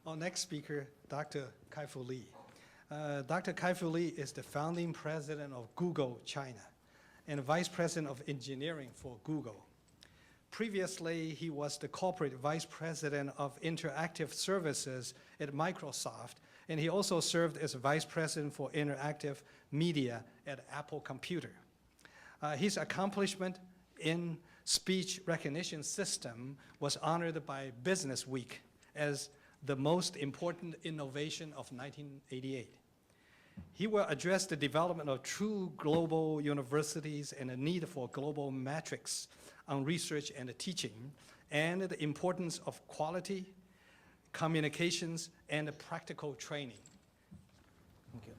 Our next speaker, Dr. Kai-Fu Lee. Dr. Kai-Fu Lee is the founding president of Google China and vice president of engineering for Google. Previously, he was the corporate vice president of interactive services at Microsoft, and he also served as vice president for interactive media at Apple Computer. His accomplishment in speech recognition system was honored by Business Week as the most important innovation of 1988. He will address the development of true global universities and the need for global metrics on research and teaching, and the importance of quality, communications, and practical training. Thank you.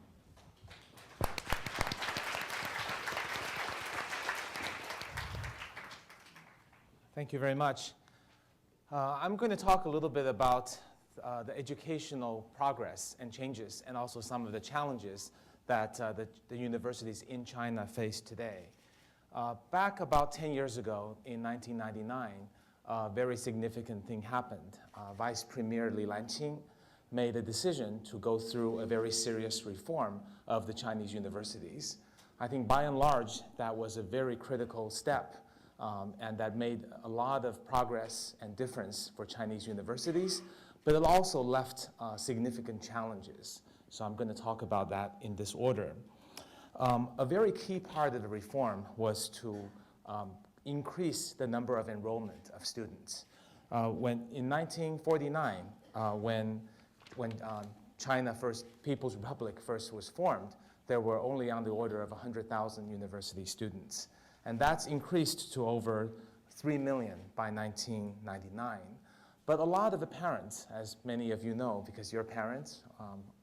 Thank you very much. I'm going to talk a little bit about the educational progress and changes, and also some of the challenges that the universities in China face today. Back about 10 years ago, in 1999, a very significant thing happened. Vice Premier Li Lanqing made a decision to go through a very serious reform of the Chinese universities. I think by and large, that was a very critical step, and that made a lot of progress and difference for Chinese universities, but it also left significant challenges. So I'm going to talk about that in this order. A very key part of the reform was to increase the number of enrollment of students. In 1949, when China People's Republic first was formed, there were only on the order of 100,000 university students. And that's increased to over 3 million by 1999. But a lot of the parents, as many of you know, because you're parents,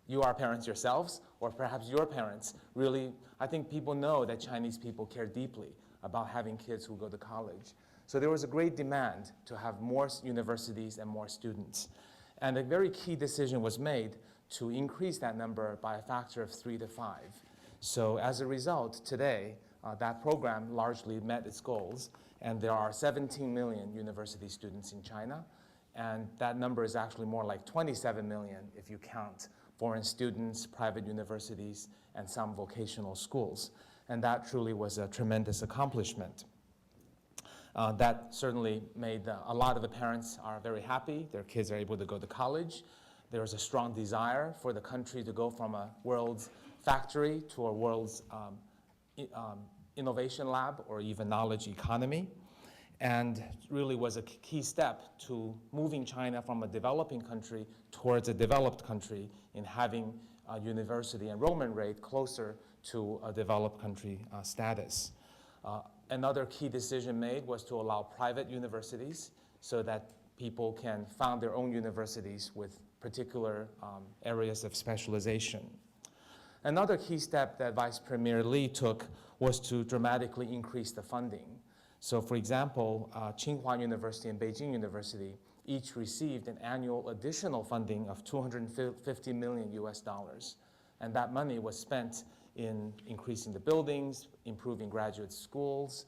you are parents yourselves, or perhaps your parents, really, I think people know that Chinese people care deeply about having kids who go to college. So there was a great demand to have more universities and more students. And a very key decision was made to increase that number by a factor of 3 to 5. So as a result, today, that program largely met its goals, and there are 17 million university students in China, and that number is actually more like 27 million if you count foreign students, private universities, and some vocational schools. And that truly was a tremendous accomplishment. That certainly made a lot of the parents are very happy. Their kids are able to go to college. There is a strong desire for the country to go from a world's factory to a world's innovation lab, or even knowledge economy, and really was a key step to moving China from a developing country towards a developed country in having a university enrollment rate closer to a developed country status. Another key decision made was to allow private universities so that people can found their own universities with particular areas of specialization. Another key step that Vice Premier Li took was to dramatically increase the funding. So for example, Tsinghua University and Beijing University each received an annual additional funding of $250 million US. And that money was spent in increasing the buildings, improving graduate schools,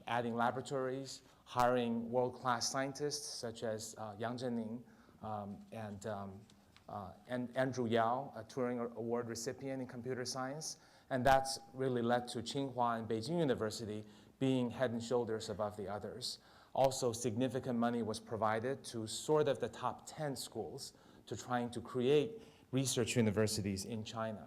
adding laboratories, hiring world-class scientists such as Yang Zhening and Andrew Yao, a Turing Award recipient in computer science. And that's really led to Tsinghua and Beijing University being head and shoulders above the others. Also, significant money was provided to sort of the top 10 schools to trying to create research universities in China.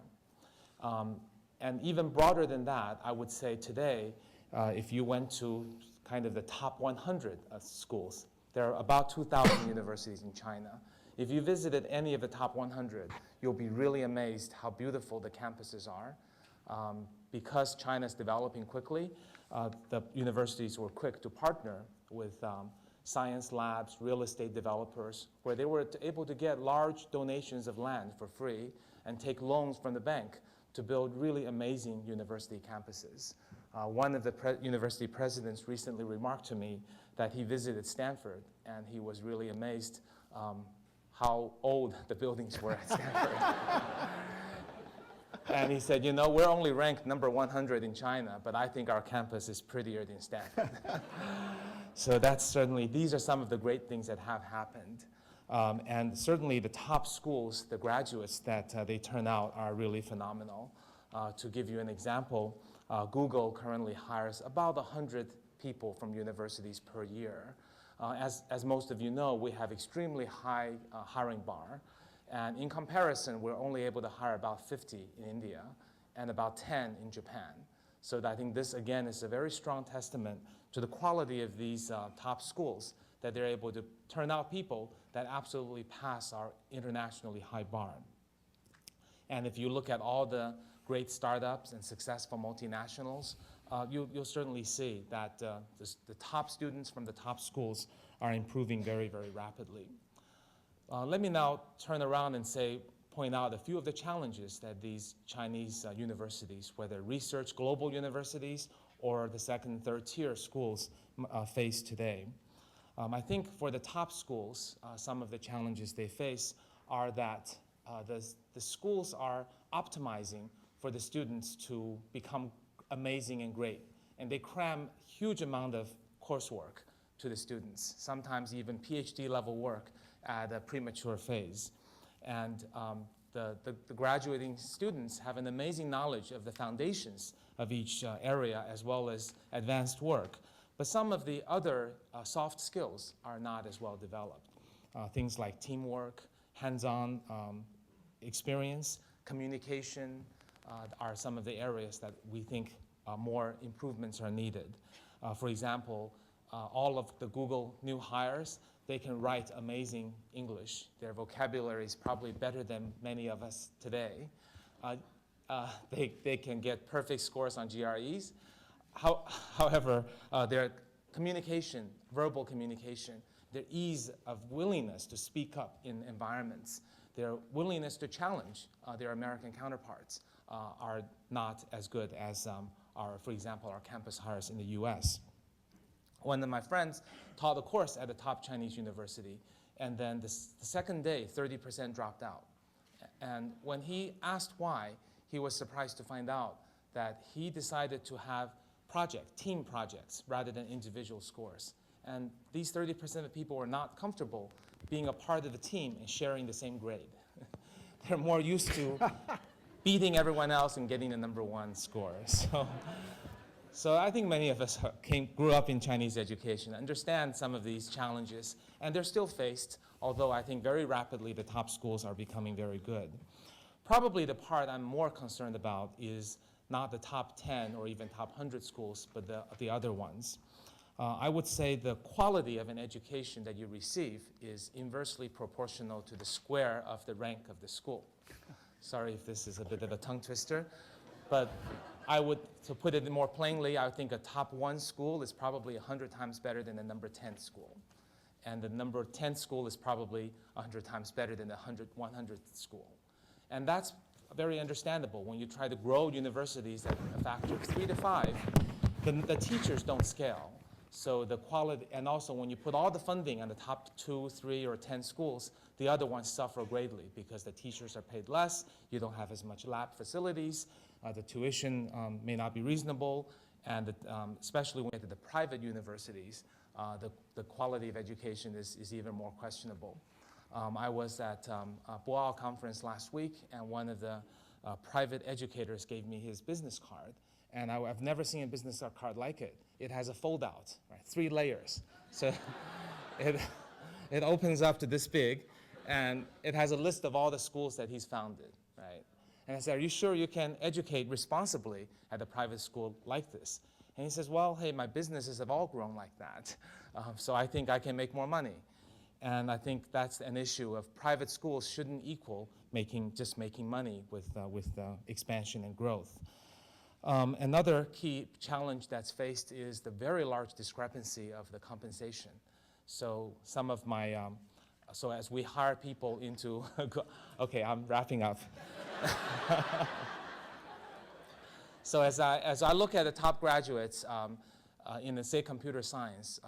And even broader than that, I would say today, if you went to kind of the top 100 schools, there are about 2,000 universities in China. If you visited any of the top 100, you'll be really amazed how beautiful the campuses are. Because China's developing quickly, the universities were quick to partner with science labs, real estate developers, where they were able to get large donations of land for free and take loans from the bank to build really amazing university campuses. One of the university presidents recently remarked to me that he visited Stanford, and he was really amazed how old the buildings were at Stanford. And he said, you know, we're only ranked number 100 in China, but I think our campus is prettier than Stanford. So that's certainly, these are some of the great things that have happened. And certainly the top schools, the graduates that they turn out are really phenomenal. To give you an example, Google currently hires about 100 people from universities per year. As most of you know, we have extremely high hiring bar. And in comparison, we're only able to hire about 50 in India and about 10 in Japan. So I think this, again, is a very strong testament to the quality of these top schools, that they're able to turn out people that absolutely pass our internationally high bar. And if you look at all the great startups and successful multinationals, you'll certainly see that the top students from the top schools are improving very, very rapidly. Let me now turn around and point out a few of the challenges that these Chinese universities, whether research global universities or the second and third tier schools, face today. I think for the top schools, some of the challenges they face are that the schools are optimizing for the students to become amazing and great. And they cram huge amount of coursework to the students, sometimes even PhD level work at a premature phase. And the graduating students have an amazing knowledge of the foundations of each area as well as advanced work. But some of the other soft skills are not as well developed. Things like teamwork, hands-on experience, communication are some of the areas that we think more improvements are needed. For example, all of the Google new hires, they can write amazing English. Their vocabulary is probably better than many of us today. They can get perfect scores on GREs. However, their communication, verbal communication, their ease of willingness to speak up in environments, their willingness to challenge their American counterparts are not as good as for example, our campus hires in the US. One of my friends taught a course at a top Chinese university, and then the second day, 30% dropped out. And when he asked why, he was surprised to find out that he decided to have team projects, rather than individual scores. And these 30% of people were not comfortable being a part of the team and sharing the same grade. They're more used to beating everyone else and getting the #1 score. So I think many of us grew up in Chinese education, understand some of these challenges, and they're still faced, although I think very rapidly the top schools are becoming very good. Probably the part I'm more concerned about is not the top 10 or even top 100 schools, but the other ones. I would say the quality of an education that you receive is inversely proportional to the square of the rank of the school. Sorry if this is a bit of a tongue twister, but to put it more plainly, I think a top 1 school is probably 100 times better than the number 10 school. And the number 10 school is probably 100 times better than the 100th school. And that's very understandable. When you try to grow universities at a factor of 3 to 5, the teachers don't scale. So the quality, and also when you put all the funding on the top 2, 3, or 10 schools, the other ones suffer greatly because the teachers are paid less, you don't have as much lab facilities, the tuition may not be reasonable, and especially when you get to the private universities, the quality of education is even more questionable. I was at a Boao conference last week, and one of the private educators gave me his business card. And I've never seen a business card like it. It has a fold-out, right? 3 layers. So it opens up to this big, and it has a list of all the schools that he's founded, right? And I said, are you sure you can educate responsibly at a private school like this? And he says, well, hey, my businesses have all grown like that, so I think I can make more money. And I think that's an issue of private schools shouldn't equal just making money with expansion and growth. Another key challenge that's faced is the very large discrepancy of the compensation. So some of my, so as we hire people into, okay, I'm wrapping up. So as I look at the top graduates in, say, computer science,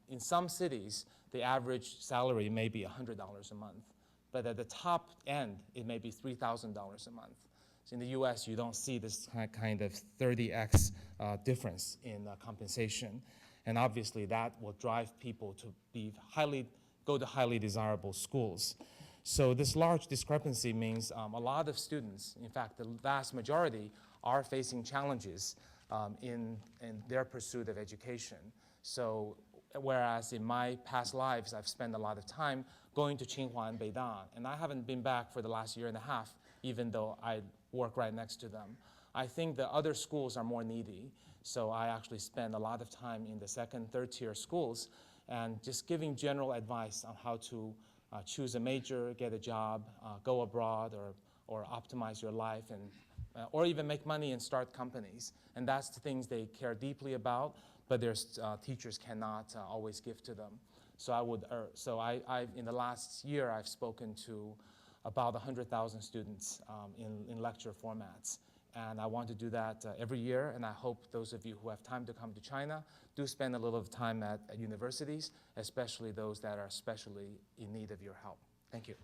in some cities, the average salary may be $100 a month. But at the top end, it may be $3,000 a month. So in the US, you don't see this kind of 30x difference in compensation. And obviously, that will drive people to be highly go to highly desirable schools. So this large discrepancy means a lot of students, in fact, the vast majority, are facing challenges in their pursuit of education. So whereas in my past lives, I've spent a lot of time going to Tsinghua and Beida, and I haven't been back for the last year and a half, even though I work right next to them. I think the other schools are more needy, so I actually spend a lot of time in the second, third tier schools and just giving general advice on how to choose a major, get a job, go abroad, or optimize your life, and, or even make money and start companies. And that's the things they care deeply about, but their teachers cannot always give to them. So in the last year, I've spoken to about 100,000 students in lecture formats. And I want to do that every year, and I hope those of you who have time to come to China do spend a little time at universities, especially those that are especially in need of your help. Thank you.